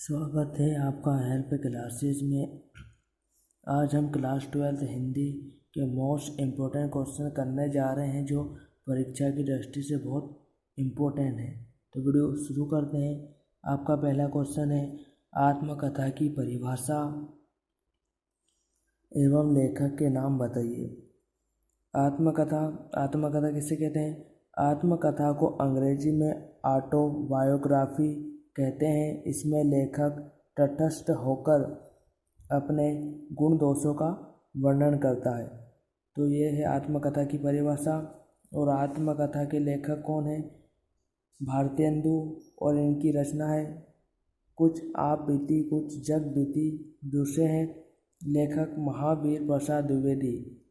स्वागत है आपका हेल्प क्लासेस में। आज हम क्लास 12 हिंदी के मोस्ट इम्पोर्टेंट क्वेश्चन करने जा रहे हैं जो परीक्षा की दृष्टि से बहुत इम्पोर्टेंट है। तो वीडियो शुरू करते हैं। आपका पहला क्वेश्चन है, आत्मकथा की परिभाषा एवं लेखक के नाम बताइए। आत्मकथा किसे कहते हैं? आत्मकथा को अंग्रेजी में ऑटोबायोग्राफी कहते हैं। इसमें लेखक तटस्थ होकर अपने गुण दोषों का वर्णन करता है। तो ये है आत्मकथा की परिभाषा। और आत्मकथा के लेखक कौन है? भारतेंदु। और इनकी रचना है कुछ आप बीती कुछ जग बीती। दूसरे हैं लेखक महावीर प्रसाद द्विवेदी,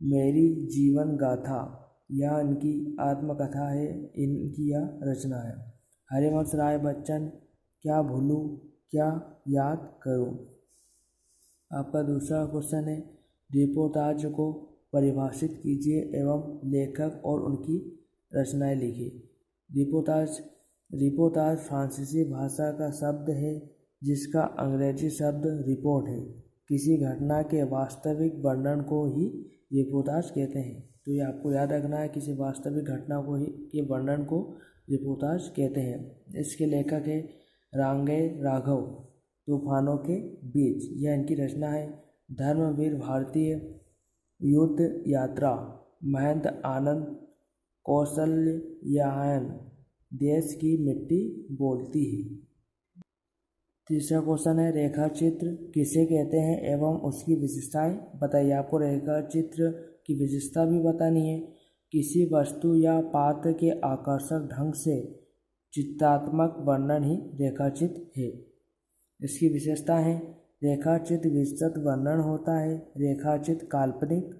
मेरी जीवन गाथा, यह इनकी आत्मकथा है, इनकी यह रचना है। हरिवंश राय बच्चन, क्या भूलूं क्या याद करूं। आपका दूसरा क्वेश्चन है, रिपोर्टाज को परिभाषित कीजिए एवं लेखक और उनकी रचनाएं लिखिए। रिपोर्टाज फ्रांसीसी भाषा का शब्द है जिसका अंग्रेजी शब्द रिपोर्ट है। किसी घटना के वास्तविक वर्णन को ही रिपोर्टाज कहते हैं। तो ये आपको याद रखना है, किसी वास्तविक घटना को ही के वर्णन को रिपोर्टाज कहते हैं। इसके लेखक है रांगे राघव, तूफानों के बीच, यह इनकी रचना है। धर्मवीर भारतीय युद्ध यात्रा, महेंद्र आनंद कौशल्यायन, देश की मिट्टी बोलती है। तीसरा क्वेश्चन है, रेखाचित्र किसे कहते हैं एवं उसकी विशेषताएं बताइए। आपको रेखाचित्र की विशेषता भी बतानी है। किसी वस्तु या पात्र के आकर्षक ढंग से चित्रात्मक वर्णन ही रेखाचित्र है। इसकी विशेषता है, रेखाचित्र विस्तृत वर्णन होता है। रेखाचित्र काल्पनिक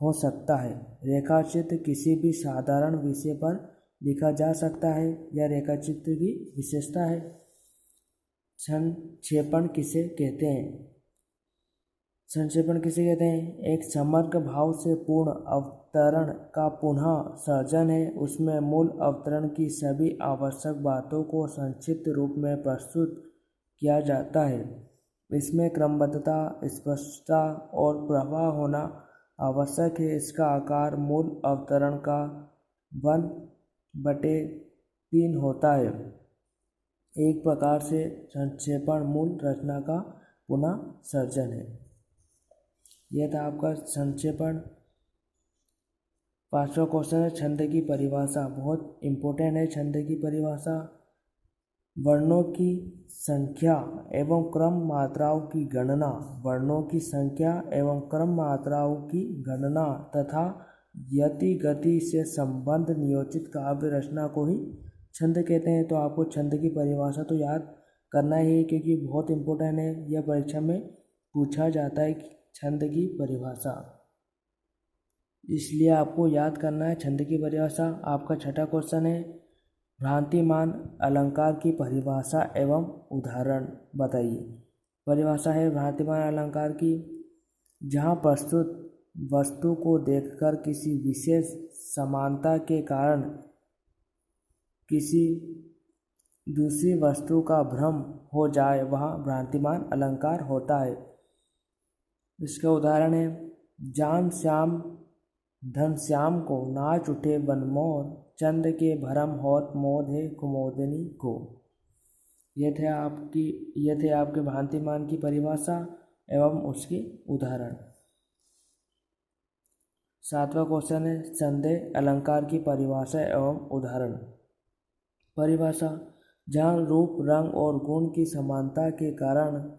हो सकता है। रेखाचित्र किसी भी साधारण विषय पर लिखा जा सकता है। यह रेखाचित्र की विशेषता है। संक्षेपण किसे कहते हैं? संक्षेपण किसे कहते हैं? एक समग्र भाव से पूर्ण अवतरण का पुनः सर्जन है। उसमें मूल अवतरण की सभी आवश्यक बातों को संक्षिप्त रूप में प्रस्तुत किया जाता है। इसमें क्रमबद्धता, स्पष्टता और प्रवाह होना आवश्यक है। इसका आकार मूल अवतरण का 1/3 होता है। एक प्रकार से संक्षेपण मूल रचना का पुनः सर्जन है। यह था आपका संक्षेपण। पांचवा क्वेश्चन है, छंद की परिभाषा। बहुत इम्पोर्टेंट है छंद की परिभाषा। वर्णों की संख्या एवं क्रम मात्राओं की गणना, वर्णों की संख्या एवं क्रम मात्राओं की गणना तथा यति गति से संबंध नियोजित काव्य रचना को ही छंद कहते हैं। तो आपको छंद की परिभाषा तो याद करना ही, क्योंकि बहुत इम्पोर्टेंट है। यह परीक्षा में पूछा जाता है कि छंद की परिभाषा, इसलिए आपको याद करना है छंद की परिभाषा। आपका छठा क्वेश्चन है, भ्रांतिमान अलंकार की परिभाषा एवं उदाहरण बताइए। परिभाषा है भ्रांतिमान अलंकार की, जहाँ प्रस्तुत वस्तु को देखकर किसी विशेष समानता के कारण किसी दूसरी वस्तु का भ्रम हो जाए, वह भ्रांतिमान अलंकार होता है। इसका उदाहरण है, जान श्याम धन श्याम को, नाच उठे बनमोर, चंद के भरम होत मोद है कुमोदनी को। ये थे आपके भ्रांतिमान की परिभाषा एवं उसके उदाहरण। सातवां क्वेश्चन है, संदेह अलंकार की परिभाषा एवं उदाहरण। परिभाषा, जहाँ रूप रंग और गुण की समानता के कारण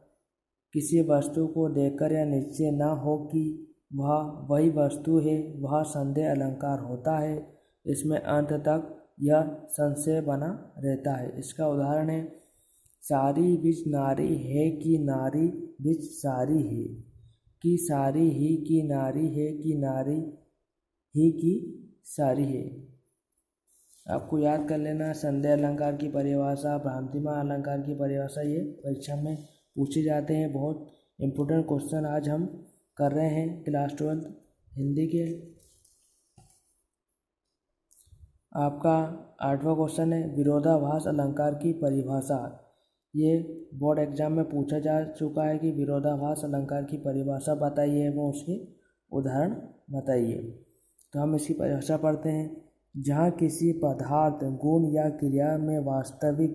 किसी वस्तु को देखकर यह निश्चय न हो कि वह वही वस्तु है, वह संदेह अलंकार होता है। इसमें अंत तक यह संशय बना रहता है। इसका उदाहरण है, सारी बिच नारी है कि नारी बिच सारी है, कि सारी ही की नारी है, कि नारी ही की सारी है। आपको याद कर लेना संदेह अलंकार की परिभाषा, भ्रांतिमान अलंकार की परिभाषा, ये परीक्षा में पूछे जाते हैं। बहुत इम्पोर्टेंट क्वेश्चन आज हम कर रहे हैं क्लास 12 हिंदी के। आपका आठवां क्वेश्चन है, विरोधाभास अलंकार की परिभाषा। ये बोर्ड एग्जाम में पूछा जा चुका है कि विरोधाभास अलंकार की परिभाषा बताइए एवं उसके उदाहरण बताइए। तो हम इसकी परिभाषा पढ़ते हैं। जहाँ किसी पदार्थ, गुण या क्रिया में वास्तविक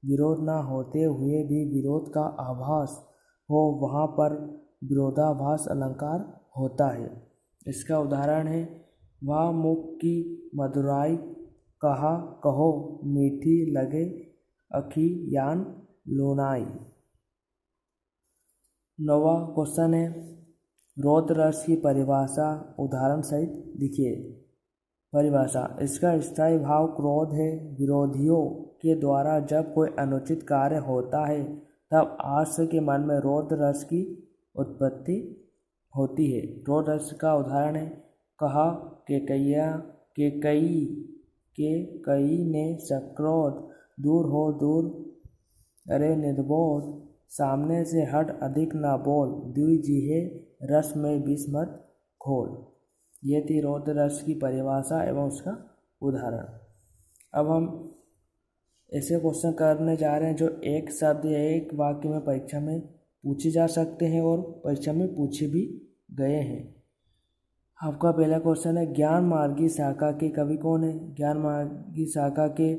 विरोध न होते हुए भी विरोध का आभास हो, वहाँ पर विरोधाभास अलंकार होता है। इसका उदाहरण है, वह मुख की मधुराई कहा कहो, मीठी लगे अखियान लोनाई। 9वां क्वेश्चन है, रौद्र रस की परिभाषा उदाहरण सहित लिखिए। परिभाषा, इसका स्थायी भाव क्रोध है। विरोधियों के द्वारा जब कोई अनुचित कार्य होता है तब आश्रय के मन में रौद्र रस की उत्पत्ति होती है। रौद्र रस का उदाहरण है, कहा केकई ने सक्रोध, दूर हो दूर अरे निर्बोध, सामने से हट अधिक ना बोल, द्विजीहे रस में विष मत घोल। ये थी रौद्र रस की परिभाषा एवं उसका उदाहरण। अब हम ऐसे क्वेश्चन करने जा रहे हैं जो एक शब्द या एक वाक्य में परीक्षा में पूछे जा सकते हैं और परीक्षा में पूछे भी गए हैं। आपका पहला क्वेश्चन है, ज्ञान मार्गी शाखा के कवि कौन है? ज्ञान मार्गी शाखा के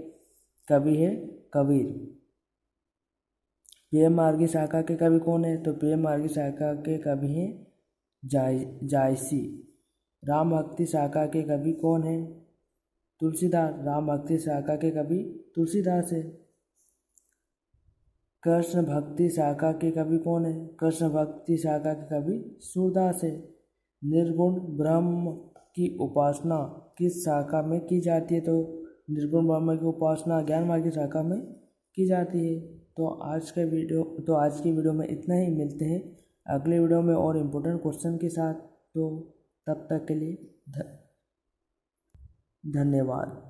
कवि है कबीर। प्रेम मार्गी शाखा के कवि कौन है? तो प्रेम मार्गी शाखा के कवि हैं जायसी। राम भक्ति शाखा के कवि कौन है? तुलसीदास। राम भक्ति शाखा के कवि तुलसीदास है। कृष्ण भक्ति शाखा के कवि कौन है? कृष्ण भक्ति शाखा के कवि सूरदास है। निर्गुण ब्रह्म की उपासना किस शाखा में की जाती है? तो निर्गुण ब्रह्म की उपासना ज्ञान मार्ग की शाखा में की जाती है। तो आज की वीडियो में इतना ही। मिलते हैं अगले वीडियो में और इम्पोर्टेंट क्वेश्चन के साथ। तो तब तक के लिए धन्यवाद।